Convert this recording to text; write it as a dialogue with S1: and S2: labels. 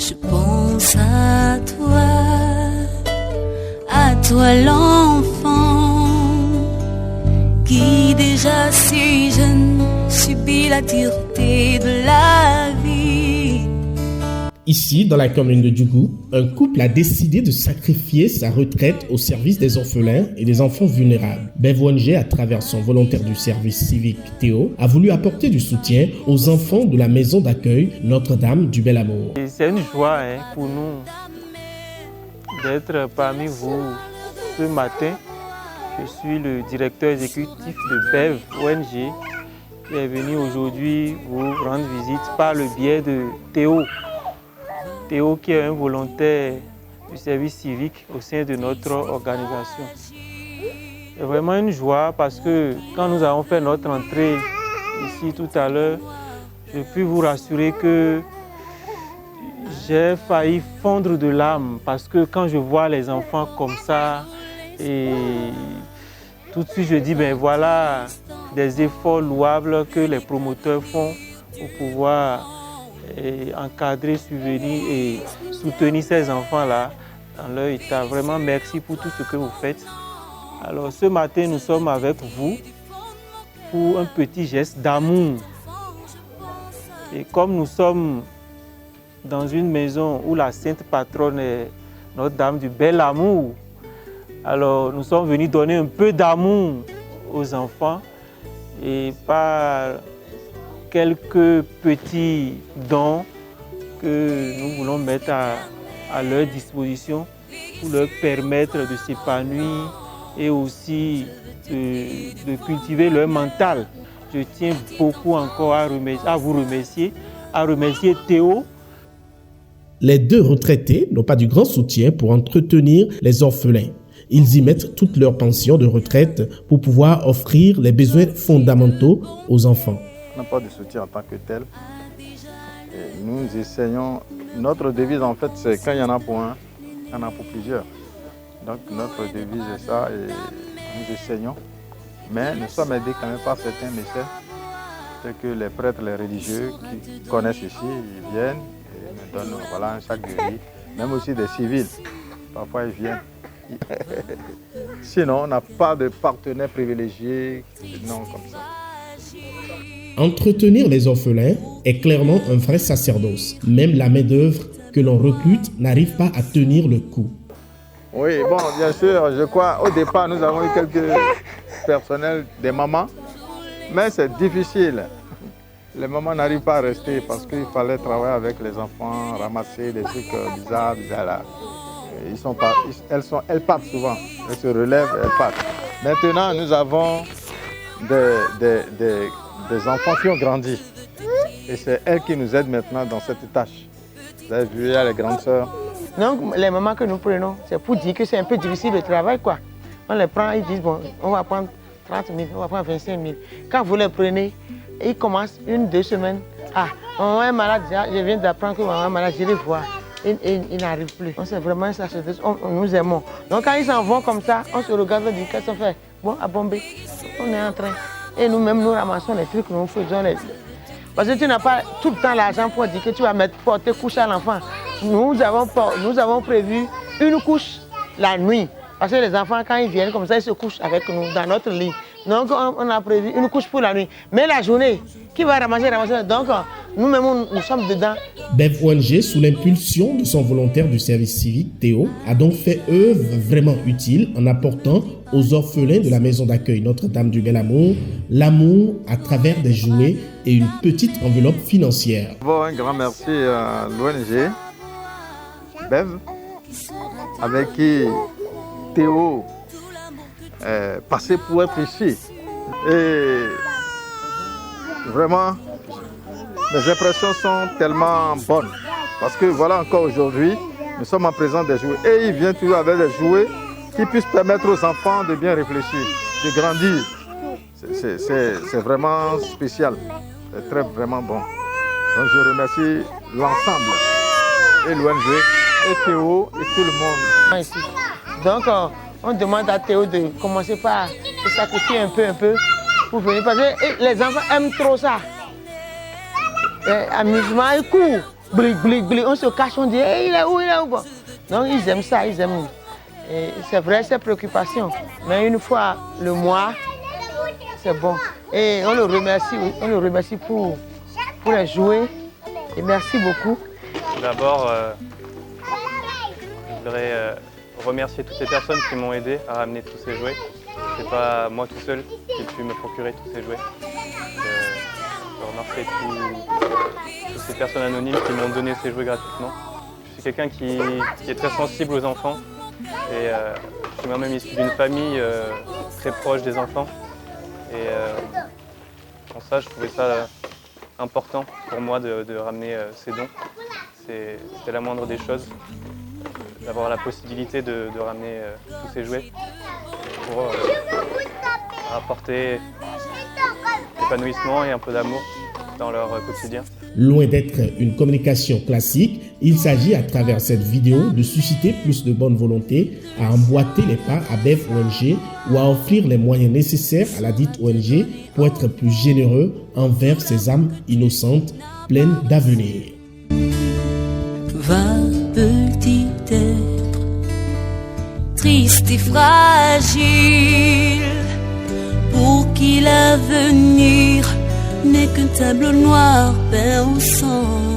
S1: Je pense à toi l'enfant qui déjà si jeune subit la dureté de la vie.
S2: Ici, dans la commune de Djougou, un couple a décidé de sacrifier sa retraite au service des orphelins et des enfants vulnérables. Bev ONG, à travers son volontaire du service civique Théo, a voulu apporter du soutien aux enfants de la maison d'accueil Notre-Dame du Bel Amour.
S3: C'est une joie pour nous d'être parmi vous ce matin. Je suis le directeur exécutif de Bev ONG qui est venu aujourd'hui vous rendre visite par le biais de Théo. Théo qui est un volontaire du service civique au sein de notre organisation. C'est vraiment une joie parce que quand nous avons fait notre entrée ici tout à l'heure, je puis vous rassurer que j'ai failli fondre de larmes parce que quand je vois les enfants comme ça, et tout de suite je dis ben voilà des efforts louables que les promoteurs font pour pouvoir encadrer, subvenir et soutenir ces enfants-là dans leur état. Vraiment merci pour tout ce que vous faites. Alors ce matin nous sommes avec vous pour un petit geste d'amour. Et comme nous sommes dans une maison où la sainte patronne est Notre-Dame du Bel Amour, alors nous sommes venus donner un peu d'amour aux enfants et par quelques petits dons que nous voulons mettre à leur disposition pour leur permettre de s'épanouir et aussi de cultiver leur mental. Je tiens beaucoup encore à vous remercier, à remercier Théo.
S2: Les deux retraités n'ont pas du grand soutien pour entretenir les orphelins. Ils y mettent toute leur pension de retraite pour pouvoir offrir les besoins fondamentaux aux enfants.
S4: On n'a pas de soutien en tant que tel. Et nous essayons, notre devise en fait c'est quand il y en a pour un, il y en a pour plusieurs. Donc notre devise est ça et nous essayons. Mais nous sommes aidés quand même par certains mécènes, tels que les prêtres, les religieux qui connaissent ici, ils viennent et nous donnent voilà, un sac de riz. Même aussi des civils, parfois ils viennent. Sinon on n'a pas de partenaires privilégiés, non comme ça.
S2: Entretenir les orphelins est clairement un vrai sacerdoce. Même la main-d'œuvre que l'on recrute n'arrive pas à tenir le coup.
S4: Oui, bon, bien sûr, je crois, au départ, nous avons eu quelques personnels, des mamans, mais c'est difficile. Les mamans n'arrivent pas à rester parce qu'il fallait travailler avec les enfants, ramasser des trucs bizarres là. Elles partent souvent, elles se relèvent, elles partent. Maintenant, nous avons des enfants qui ont grandi. Et c'est elles qui nous aident maintenant dans cette tâche. Vous avez vu, il y a les grandes sœurs.
S5: Donc, les mamans que nous prenons, c'est pour dire que c'est un peu difficile le travail, quoi. On les prend, ils disent, bon, on va prendre 30 000, on va prendre 25 000. Quand vous les prenez, ils commencent 1-2 semaines. Ah, maman est malade, je viens d'apprendre que maman est malade, je les vois. Ils n'arrivent plus. C'est vraiment ça, nous aimons. Donc, quand ils s'en vont comme ça, on se regarde et dit, qu'est-ce qu'on fait? Bon, à Bombay, on est en train. Et nous-mêmes, nous ramassons les trucs, nous faisons les... Parce que tu n'as pas tout le temps l'argent pour dire que tu vas porter couche à l'enfant. Nous avons prévu une couche la nuit. Parce que les enfants, quand ils viennent comme ça, ils se couchent avec nous dans notre lit. Donc, on a prévu une couche pour la nuit. Mais la journée, qui va ramasser? Donc, nous-mêmes, nous sommes dedans.
S2: Bev ONG, sous l'impulsion de son volontaire du service civique, Théo, a donc fait œuvre vraiment utile en apportant aux orphelins de la maison d'accueil Notre-Dame du Bel Amour l'amour à travers des jouets et une petite enveloppe financière.
S4: Bon, un grand merci à l'ONG Bev, avec qui Théo est passé pour être ici. Et vraiment, mes impressions sont tellement bonnes. Parce que voilà, encore aujourd'hui, nous sommes en présence des jouets. Et il vient toujours avec des jouets qui puissent permettre aux enfants de bien réfléchir, de grandir. C'est vraiment spécial. C'est vraiment bon. Donc je remercie l'ensemble, et l'ONG, et Théo, et tout le monde.
S5: Ici. Donc, on demande à Théo de commencer par se sacrifier un peu pour venir. Parce que les enfants aiment trop ça. Amusement et court. on se cache, on dit hey, il est où, il est où. Bon. Donc ils aiment ça, ils aiment. Et c'est vrai, c'est préoccupation. Mais une fois le mois, c'est bon. Et on le remercie pour les jouets. Et merci beaucoup.
S6: D'abord, je voudrais remercier toutes les personnes qui m'ont aidé à ramener tous ces jouets. C'est pas moi tout seul qui ai pu me procurer tous ces jouets. Je remercie toutes ces personnes anonymes qui m'ont donné ces jouets gratuitement. Je suis quelqu'un qui est très sensible aux enfants et je suis moi-même issu d'une famille très proche des enfants. Et pour ça, je trouvais ça important pour moi de ramener ces dons. C'était la moindre des choses, d'avoir la possibilité de ramener tous ces jouets pour apporter épanouissement et un peu d'amour dans leur quotidien.
S2: Loin d'être une communication classique, il s'agit à travers cette vidéo de susciter plus de bonne volonté à emboîter les pas à Bev ONG ou à offrir les moyens nécessaires à la dite ONG pour être plus généreux envers ces âmes innocentes pleines d'avenir.
S1: Va petit être, triste et fragile, pour qui l'avenir n'est qu'un tableau noir peint au sang.